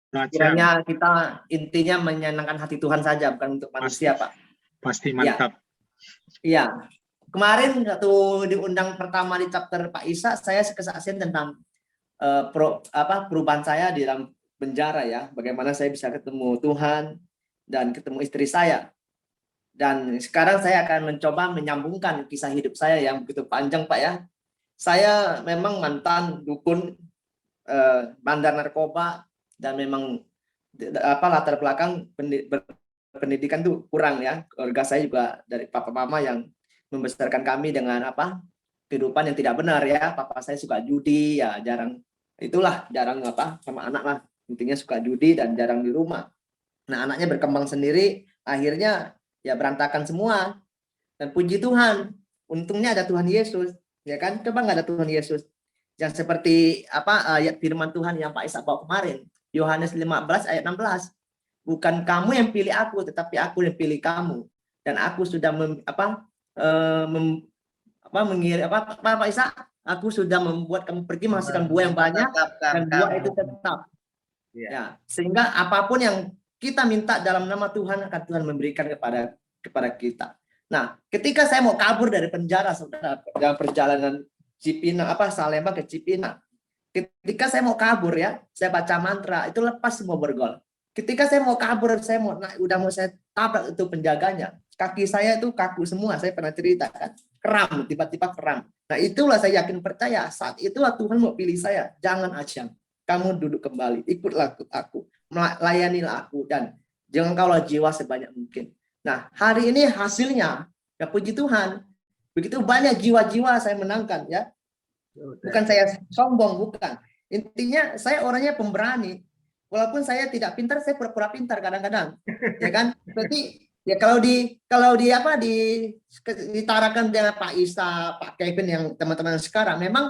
Kiranya kita intinya menyenangkan hati Tuhan saja, bukan untuk manusia, Pak. Pasti mantap. Iya. Kemarin waktu diundang pertama di chapter Pak Isa, saya kesaksian tentang perubahan saya di dalam penjara ya. Bagaimana saya bisa ketemu Tuhan dan ketemu istri saya. Dan sekarang saya akan mencoba menyambungkan kisah hidup saya yang begitu panjang, Pak ya. Saya memang mantan dukun, bandar narkoba, dan memang latar belakang pendidikan tuh kurang ya. Keluarga saya juga dari papa mama yang membesarkan kami dengan kehidupan yang tidak benar ya. Papa saya suka judi ya, jarang sama anak lah. Intinya suka judi dan jarang di rumah. Nah, anaknya berkembang sendiri, akhirnya ya berantakan semua. Dan puji Tuhan, untungnya ada Tuhan Yesus, ya kan? Coba nggak ada Tuhan Yesus. Yang seperti ayat firman Tuhan yang Pak Isa bawa kemarin, Yohanes 15 ayat 16. Bukan kamu yang pilih aku, tetapi aku yang pilih kamu. Dan aku sudah Pak Isa, aku sudah membuat kamu pergi menghasilkan buah yang banyak dan buah itu tetap. Ya, sehingga apapun yang kita minta dalam nama Tuhan akan Tuhan memberikan kepada kita. Nah, ketika saya mau kabur dari penjara, saudara, dalam perjalanan Salemba ke Cipinang, ketika saya mau kabur ya, saya baca mantra itu lepas semua borgol. Ketika saya mau kabur, udah mau saya tabrak itu penjaganya, kaki saya itu kaku semua. Saya pernah cerita kan, kram, tiba-tiba kram. Nah, itulah saya yakin percaya saat itulah Tuhan mau pilih saya. Jangan asyang, kamu duduk kembali, ikutlah aku, layanilah aku, dan jangan kaulah jiwa sebanyak mungkin. Nah, hari ini hasilnya, ya puji Tuhan, begitu banyak jiwa-jiwa saya menangkan ya. Bukan saya sombong, bukan. Intinya saya orangnya pemberani. Walaupun saya tidak pintar, saya pura-pura pintar kadang-kadang. Ya kan? Berarti ya kalau ditarakan dengan Pak Isa, Pak Kevin yang teman-teman sekarang, memang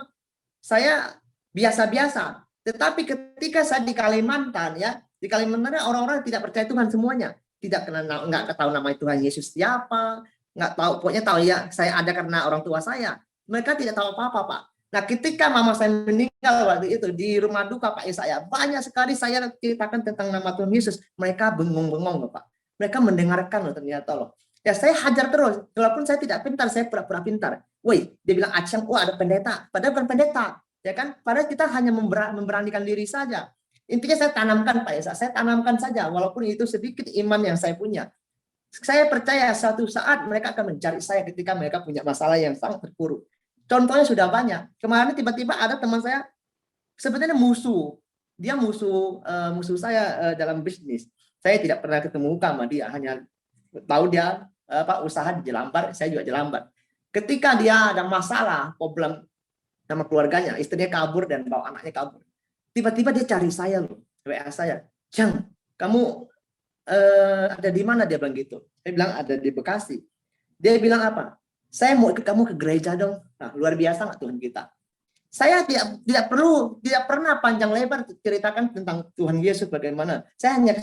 saya biasa-biasa. Tetapi ketika saya di Kalimantan ya, di Kalimantan orang-orang tidak percaya Tuhan semuanya. Nggak tahu nama Tuhan Yesus siapa, nggak tahu, pokoknya tahu ya saya ada karena orang tua saya. Mereka tidak tahu apa-apa, Pak. Nah, ketika mama saya meninggal waktu itu di rumah duka Pak Isa, banyak sekali saya ceritakan tentang nama Tuhan Yesus. Mereka bengong-bengong, Pak. Mereka mendengarkan loh ternyata loh. Ya saya hajar terus, walaupun saya tidak pintar, saya pura-pura pintar. Woi, dia bilang Acang, ada pendeta. Padahal bukan pendeta, ya kan? Padahal kita hanya memberanikan diri saja. Intinya saya tanamkan Pak Isa, saya tanamkan saja, walaupun itu sedikit iman yang saya punya. Saya percaya suatu saat mereka akan mencari saya ketika mereka punya masalah yang sangat terpuruk. Contohnya sudah banyak. Kemarin tiba-tiba ada teman saya sebenarnya musuh. Dia musuh saya dalam bisnis. Saya tidak pernah ketemu sama dia, hanya tahu dia usaha di Jelambar, saya juga Jelambar. Ketika dia ada masalah, problem sama keluarganya, istrinya kabur dan bawa anaknya kabur. Tiba-tiba dia cari saya loh, WA saya. Jang, kamu ada di mana? Dia bilang gitu. Saya bilang ada di Bekasi. Dia bilang apa? Saya mau ikut kamu ke gereja dong. Nah, luar biasa nggak Tuhan kita. Saya tidak pernah panjang lebar ceritakan tentang Tuhan Yesus bagaimana. Saya hanya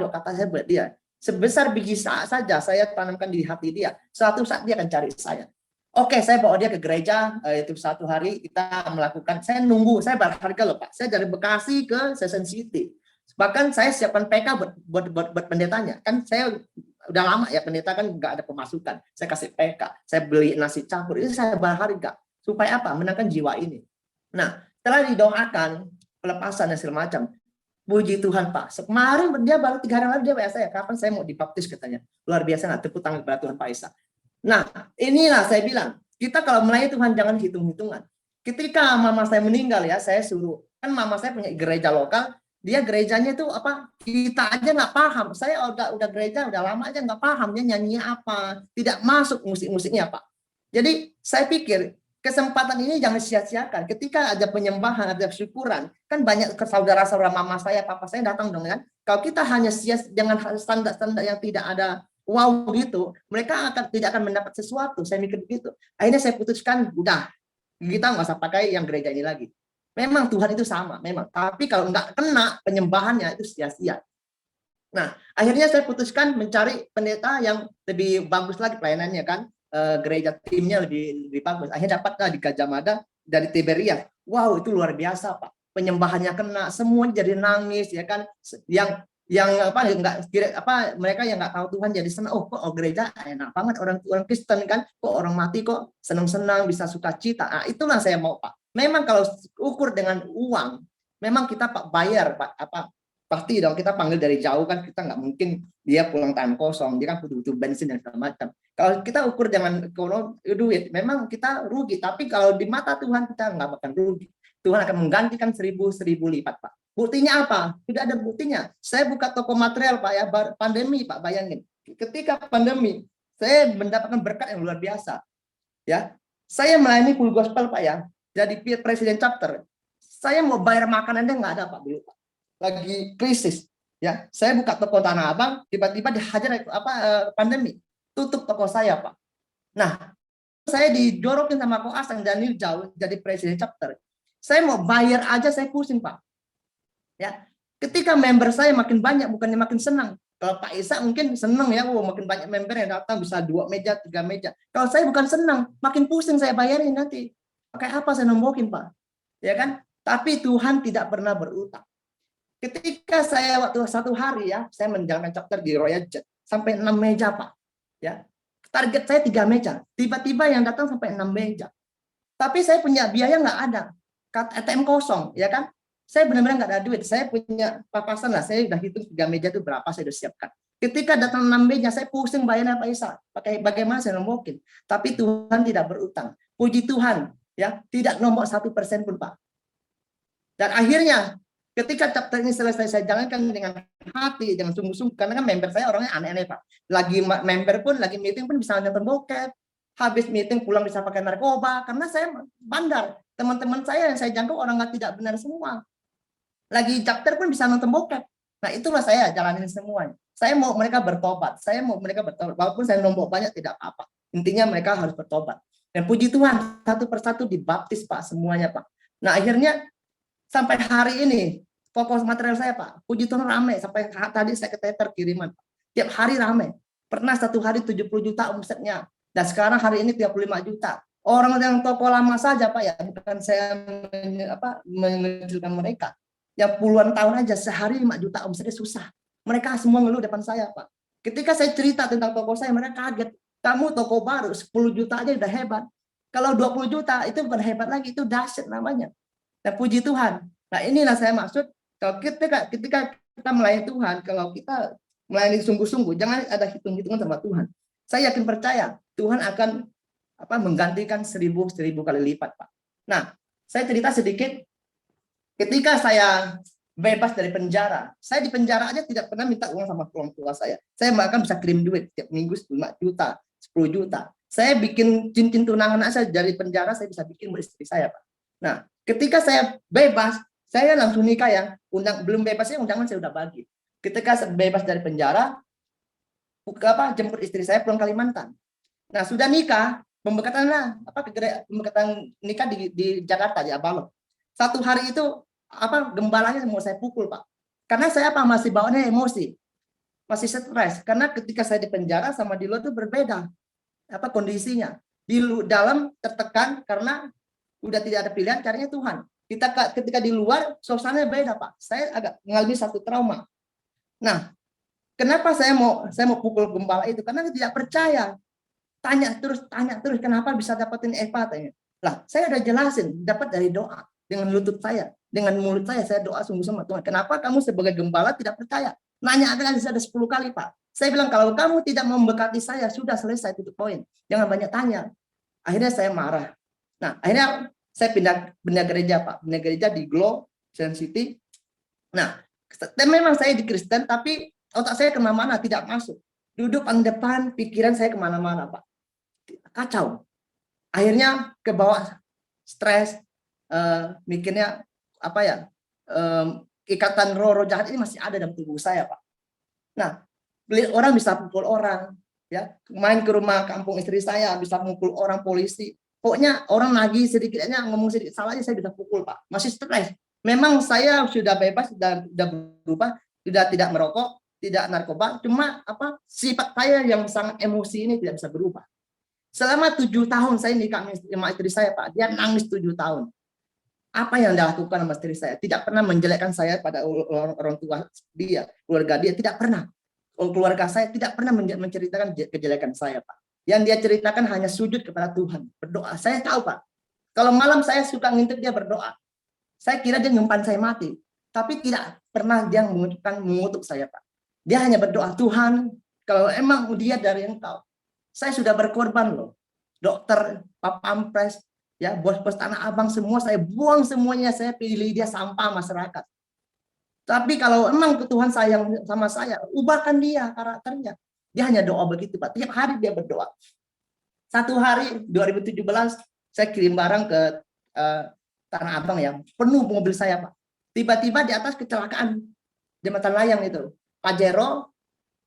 dua kata saya buat dia. Sebesar biji saja saya tanamkan di hati dia. Suatu saat dia akan cari saya. Oke, saya bawa dia ke gereja. Itu satu hari kita melakukan. Saya nunggu. Saya berharga loh Pak. Saya dari Bekasi ke Session City. Bahkan saya siapkan PK buat pendetanya. Kan saya udah lama ya pendeta kan nggak ada pemasukan. Saya kasih PK. Saya beli nasi campur. Itu saya berharga. Supaya apa? Menangkan jiwa ini. Nah, setelah didoakan pelepasan dan segala macam, puji Tuhan Pak. Kemarin dia baru 3 hari lalu dia WA saya, kapan saya mau dibaptis katanya. Luar biasa nggak, tepuk tangan kepada Tuhan Pak Isa. Nah, inilah saya bilang, kita kalau melayani Tuhan jangan hitung-hitungan. Ketika mama saya meninggal ya, saya suruh, kan mama saya punya gereja lokal, dia gerejanya itu apa? Kita aja nggak paham. Saya udah gereja udah lama aja nggak paham dia nyanyi apa, tidak masuk musik-musiknya Pak. Jadi saya pikir kesempatan ini jangan sia-siakan. Ketika ada penyembahan, ada syukuran, kan banyak saudara-saudara mama saya, papa saya datang dong kan. Kalau kita hanya dengan standar-standar yang tidak ada wow gitu, mereka tidak akan mendapat sesuatu. Saya mikir begitu. Akhirnya saya putuskan, udah kita nggak usah pakai yang gereja ini lagi. Memang Tuhan itu sama, memang. Tapi kalau nggak kena penyembahannya itu sia-sia. Nah, akhirnya saya putuskan mencari pendeta yang lebih bagus lagi pelayanannya kan. Gereja timnya lebih bagus. Akhirnya dapatlah di Gajah Mada dari Tiberias. Wow, itu luar biasa Pak. penyembahannya kena, semua jadi nangis ya kan. Yang apa nggak apa mereka yang nggak tahu Tuhan jadi senang. Oh, kok gereja enak banget, orang orang Kristen kan, kok orang mati kok senang-senang bisa sukacita. Nah, itulah saya mau Pak. Memang kalau ukur dengan uang, memang kita Pak bayar Pak, apa pasti dong kita panggil dari jauh kan, kita nggak mungkin dia pulang tangan kosong, dia kan butuh bensin dan segala macam. Kalau kita ukur dengan duit, memang kita rugi. Tapi kalau di mata Tuhan kita nggak akan rugi. Tuhan akan menggantikan 1000 lipat Pak. Buktinya apa? Tidak ada buktinya. Saya buka toko material Pak ya, pandemi Pak, bayangin. Ketika pandemi, saya mendapatkan berkat yang luar biasa. Ya, saya melayani full gospel Pak ya. Jadi presiden chapter. Saya mau bayar makanannya nggak ada Pak dulu Pak. Lagi krisis. Ya, saya buka toko Tanah Abang, tiba-tiba dihajar pandemi, tutup toko saya Pak. Nah, saya didorokin sama Koas yang Daniel jauh jadi presiden chapter. Saya mau bayar aja saya pusing Pak. Ya, ketika member saya makin banyak, bukannya makin senang. Kalau Pak Isa mungkin senang ya, makin banyak member yang datang bisa 2 meja, 3 meja. Kalau saya bukan senang, makin pusing saya bayarin nanti. Pakai apa saya nombokin Pak? Ya kan? Tapi Tuhan tidak pernah berutang. Ketika saya waktu satu hari ya, saya menjalankan chapter di Royal Jet sampai 6 meja Pak. Ya, target saya 3 meja. Tiba-tiba yang datang sampai 6 meja. Tapi saya punya biaya nggak ada. ATM kosong, ya kan? Saya benar-benar nggak ada duit. Saya punya papasan lah. Saya udah hitung 3 meja itu berapa saya udah siapkan. Ketika datang 6 meja, saya pusing bayarnya Pak Isa. Pakai bagaimana saya nombokin. Tapi Tuhan tidak berutang. Puji Tuhan, ya tidak nombok 1% pun Pak. Dan akhirnya ketika chapter ini selesai saya jalankan dengan hati, dengan sungguh-sungguh. Karena kan member saya orangnya aneh-aneh Pak. Lagi member pun, lagi meeting pun bisa nonton bokep. Habis meeting pulang bisa pakai narkoba. Karena saya bandar. Teman-teman saya yang saya jangkau orang nggak tidak benar semua. Lagi chapter pun bisa nonton bokep. Nah itulah saya jalanin semuanya. Saya mau mereka bertobat. Saya mau mereka bertobat. Walaupun saya nombok banyak tidak apa-apa. Intinya mereka harus bertobat. Dan puji Tuhan satu persatu dibaptis Pak semuanya Pak. Nah akhirnya sampai hari ini fokus material saya Pak. Puji Tuhan ramai. Sampai tadi saya ke Tether kiriman. Tiap hari ramai. Pernah satu hari 70 juta omsetnya. Dan sekarang hari ini 35 juta. Orang yang toko lama saja Pak ya. Bukan saya mengecilkan mereka. Yang puluhan tahun aja sehari 5 juta omsetnya susah. Mereka semua ngeluh depan saya Pak. Ketika saya cerita tentang toko saya, mereka kaget. Kamu toko baru 10 juta aja udah hebat. Kalau 20 juta itu bukan hebat lagi, itu dahsyat namanya. Dan puji Tuhan. Nah inilah saya maksud, kalau ketika kita melayani Tuhan, kalau kita melayani sungguh-sungguh, jangan ada hitung-hitungan sama Tuhan. Saya yakin percaya Tuhan akan menggantikan 1000 kali lipat Pak. Nah, saya cerita sedikit. Ketika saya bebas dari penjara, saya di penjara aja tidak pernah minta uang sama orang tua saya. Saya bahkan bisa kirim duit tiap minggu 5 juta, 10 juta. Saya bikin cincin tunangan aja dari penjara, saya bisa bikin buat istri saya Pak. Nah, ketika saya bebas, saya langsung nikah ya. Belum bebasnya undangan saya udah bagi. Ketika saya bebas dari penjara, jemput istri saya pulang Kalimantan. Nah, sudah nikah, pembekatan nikah di Jakarta di Abalok. Satu hari itu gembalanya mau saya pukul Pak. Karena saya masih bawaannya emosi. Masih stres karena ketika saya di penjara sama di luar itu berbeda kondisinya. Di dalam tertekan karena udah tidak ada pilihan, caranya Tuhan. Ketika di luar suasananya beda Pak. Saya agak mengalami satu trauma. Nah, kenapa saya mau pukul gembala itu? Karena saya tidak percaya. Tanya terus kenapa bisa dapetin Eva tanya. Lah, saya udah jelasin, dapat dari doa. Dengan lutut saya, dengan mulut saya doa sungguh sama Tuhan. Kenapa kamu sebagai gembala tidak percaya? Nanya akan ada 10 kali Pak. Saya bilang kalau kamu tidak memberkati saya, sudah selesai tutup poin. Jangan banyak tanya. Akhirnya saya marah. Nah, akhirnya saya pindah gereja Pak. Pindah gereja di Glow, Sun City. Nah, memang saya di Kristen, tapi otak saya kemana-mana, tidak masuk. Duduk paling depan, pikiran saya kemana-mana Pak. Kacau. Akhirnya ke bawah stres, mikirnya ikatan roh jahat ini masih ada dalam tubuh saya Pak. Nah, orang bisa pukul orang, ya main ke rumah kampung istri saya bisa pukul orang polisi. Pokoknya orang lagi sedikitnya ngomong sedikit salah aja saya bisa pukul Pak. Masih stres. Memang saya sudah bebas dan sudah berubah, sudah tidak merokok, tidak narkoba. Cuma sifat saya yang sangat emosi ini tidak bisa berubah. Selama 7 tahun saya nikah sama istri saya Pak. Dia nangis 7 tahun. Apa yang dia lakukan sama istri saya? Tidak pernah menjelekkan saya pada orang tua dia, keluarga dia, tidak pernah. Keluarga saya tidak pernah menceritakan kejelekan saya, Pak. Yang dia ceritakan hanya sujud kepada Tuhan, berdoa. Saya tahu, Pak. Kalau malam saya suka ngintip dia berdoa. Saya kira dia nyumpan saya mati. Tapi tidak pernah dia mengutuk saya, Pak. Dia hanya berdoa, Tuhan, kalau emang dia dari Engkau, saya sudah berkorban loh. Dokter, Pak Pampres, ya bos-bos Tanah Abang semua saya buang semuanya, saya pilih dia sampah masyarakat. Tapi kalau emang Tuhan sayang sama saya, ubahkan dia karakternya. Dia hanya doa begitu, Pak. Tiap hari dia berdoa. Satu hari 2017 saya kirim barang ke Tanah Abang ya, penuh mobil saya, Pak. Tiba-tiba di atas kecelakaan jembatan layang itu. Pajero,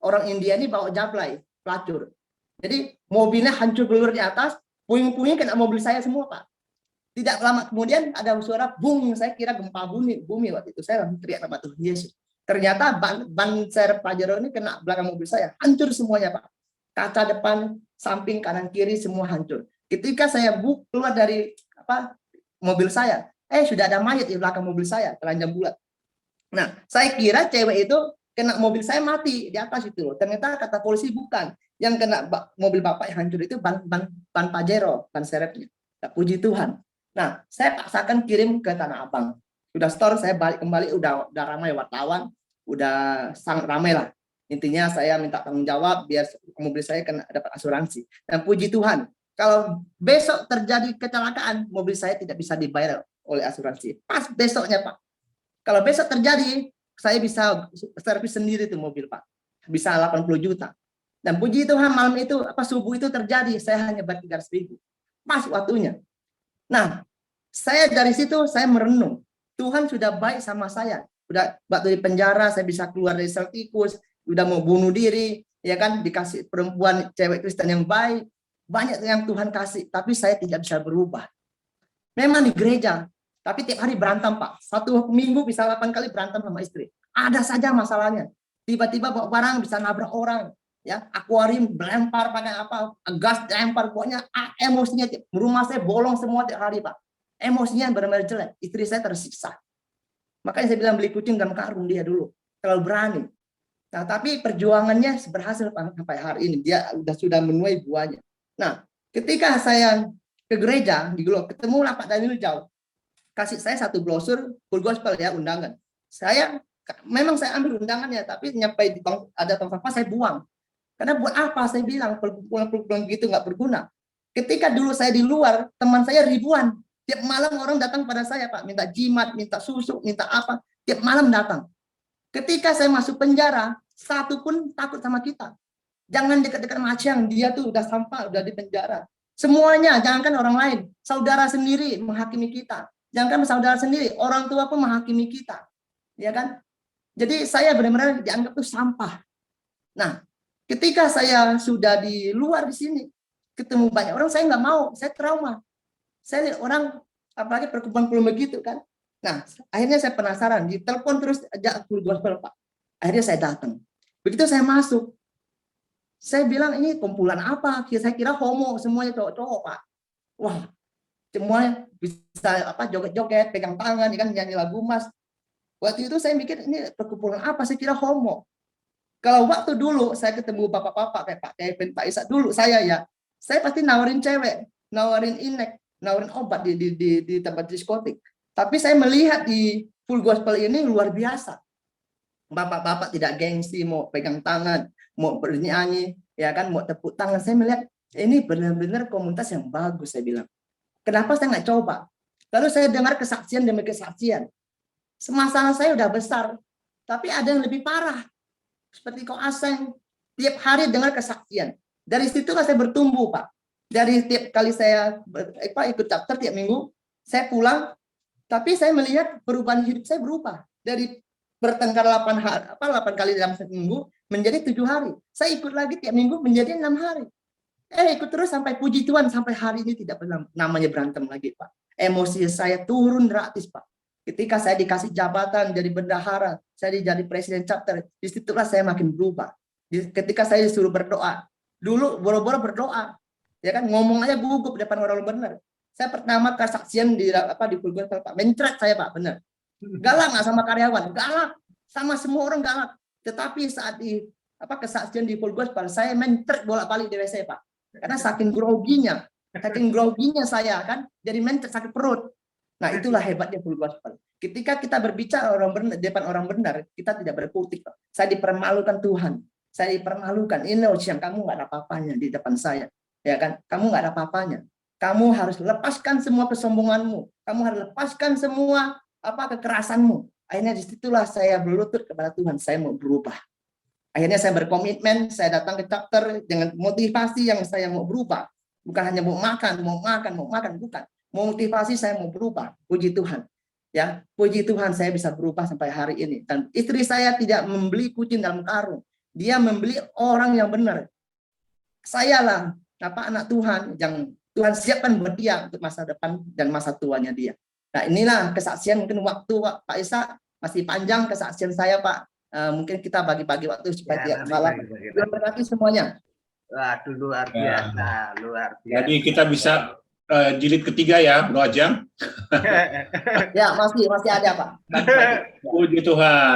orang India ini bawa jablay, pelacur. Jadi mobilnya hancur belur di atas, puing-puing kena mobil saya semua, Pak. Tidak lama kemudian ada suara bung, saya kira gempa bumi waktu itu. Saya teriak nama Tuhan Yesus. Ternyata ban serep Pajero ini kena belakang mobil saya, hancur semuanya, Pak. Kaca depan, samping, kanan, kiri semua hancur. Ketika saya keluar dari mobil saya, sudah ada mayat di belakang mobil saya, telanjang bulat. Nah, saya kira cewek itu kena mobil saya mati di atas itu loh. Ternyata kata polisi bukan. Yang kena mobil bapak yang hancur itu ban Pajero, ban serepnya. Nah, puji Tuhan. Nah, saya paksakan kirim ke Tanah Abang. Udah store, saya balik kembali, udah ramai wartawan, udah sangat ramai lah. Intinya saya minta tanggung jawab biar mobil saya kena dapat asuransi. Dan puji Tuhan, kalau besok terjadi kecelakaan, mobil saya tidak bisa dibayar oleh asuransi. Pas besoknya, Pak. Kalau besok terjadi, saya bisa servis sendiri tuh mobil, Pak. Bisa 80 juta. Dan puji Tuhan malam itu, subuh itu terjadi, saya hanya bayar 300.000. Pas waktunya. Nah, saya dari situ saya merenung. Tuhan sudah baik sama saya. Udah waktu di penjara saya bisa keluar dari sel tikus, udah mau bunuh diri, ya kan, dikasih perempuan cewek Kristen yang baik. Banyak yang Tuhan kasih, tapi saya tidak bisa berubah. Memang di gereja, tapi tiap hari berantem, Pak. Satu minggu bisa 8 kali berantem sama istri. Ada saja masalahnya. Tiba-tiba bawa barang bisa nabrak orang. Ya, akuarium melempar pakai apa, gas lempar, pokoknya emosinya rumah saya bolong semua tiap hari, Pak. Emosinya benar-benar jelek. Istri saya tersiksa. Makanya saya bilang beli kucing dan karung dia dulu. Terlalu berani. Nah, tapi perjuangannya berhasil sampai hari ini. Dia sudah menuai buahnya. Nah, ketika saya ke gereja di Glow, ketemu Pak Daniel Jau. Kasih saya satu brosur full gospel ya, undangan. Memang saya ambil undangannya, tapi nyampe di ada tong sampah saya buang. Karena buat apa saya bilang perkumpulan gitu nggak berguna. Ketika dulu saya di luar, teman saya ribuan. Tiap malam orang datang pada saya, Pak, minta jimat, minta susu, minta apa. Tiap malam datang. Ketika saya masuk penjara, satu pun takut sama kita. Jangan dekat-dekat macam dia tuh udah sampah, udah di penjara. Semuanya, jangankan orang lain, saudara sendiri menghakimi kita. Jangankan saudara sendiri, orang tua pun menghakimi kita. Ya kan? Jadi saya benar-benar dianggap tuh sampah. Nah, ketika saya sudah di luar di sini, ketemu banyak orang, saya nggak mau, saya trauma. Saya lihat orang, apalagi perkumpulan begitu kan. Nah, akhirnya saya penasaran, ditelepon terus ajak full gospel, Pak. Akhirnya saya datang. Begitu saya masuk, saya bilang ini kumpulan apa? Saya kira homo semuanya cowok-cowok, Pak. Wah, semuanya bisa joget-joget, pegang tangan, kan nyanyi lagu Mas. Waktu itu saya mikir ini perkumpulan apa? Saya kira homo. Kalau waktu dulu saya ketemu bapak-bapak kayak Pak Kevin, Pak Isa dulu saya pasti nawarin cewek, nawarin inek, nawarin obat di tempat diskotik. Tapi saya melihat di full gospel ini luar biasa. Bapak-bapak tidak gengsi, mau pegang tangan, mau bernyanyi, ya kan, mau tepuk tangan. Saya melihat ini benar-benar komunitas yang bagus, saya bilang. Kenapa saya nggak coba? Lalu saya dengar kesaksian demi kesaksian. Masalah saya udah besar, tapi ada yang lebih parah. Seperti Ko Aseng, tiap hari dengar kesaksian. Dari situ saya bertumbuh, Pak. Dari tiap kali saya ikut chapter tiap minggu, saya pulang, tapi saya melihat perubahan hidup saya berubah. Dari bertengkar 8 kali dalam seminggu menjadi 7 hari. Saya ikut lagi tiap minggu menjadi 6 hari. Ikut terus sampai puji Tuhan, sampai hari ini tidak pernah namanya berantem lagi, Pak. Emosi saya turun gratis, Pak. Ketika saya dikasih jabatan jadi bendahara, saya jadi presiden chapter, disitulah saya makin berubah. Ketika saya disuruh berdoa, dulu boro-boro berdoa, ya kan, ngomong aja gugup depan orang benar. Saya pertama kesaksian di Full Gospel, Pak. Mencret saya, Pak, benar. Galak nggak sama karyawan, galak sama semua orang galak. Tetapi saat di kesaksian di Full Gospel, saya mencret bolak-balik di WC, Pak. Karena saking groginya saya kan, jadi mencret sakit perut. Nah, itulah hebatnya Full Gospel. Ketika kita berbicara depan orang benar, kita tidak berkutik, Pak. Saya dipermalukan Tuhan. Saya dipermalukan. Ini yang kamu nggak ada apa-apanya di depan saya, ya kan? Kamu nggak ada apa-apanya. Kamu harus lepaskan semua kesombonganmu. Kamu harus lepaskan semua kekerasanmu. Akhirnya disitulah saya berlutut kepada Tuhan. Saya mau berubah. Akhirnya saya berkomitmen. Saya datang ke chapter dengan motivasi yang saya mau berubah. Bukan hanya mau makan, bukan. Motivasi saya mau berubah. Puji Tuhan. Ya, puji Tuhan saya bisa berubah sampai hari ini. Dan istri saya tidak membeli kucing dalam karung. Dia membeli orang yang benar. Saya lah anak Tuhan yang Tuhan siapkan buat dia untuk masa depan dan masa tuanya dia. Nah, inilah kesaksian. Mungkin waktu Pak Isa masih panjang kesaksian saya, Pak. Mungkin kita bagi-bagi waktu supaya tidak malam. Terima kasih semuanya. Waduh, luar biasa, luar biasa. Jadi kita bisa jilid ketiga ya, Bro Ajang. Ya, masih ada, Pak. Puji Tuhan.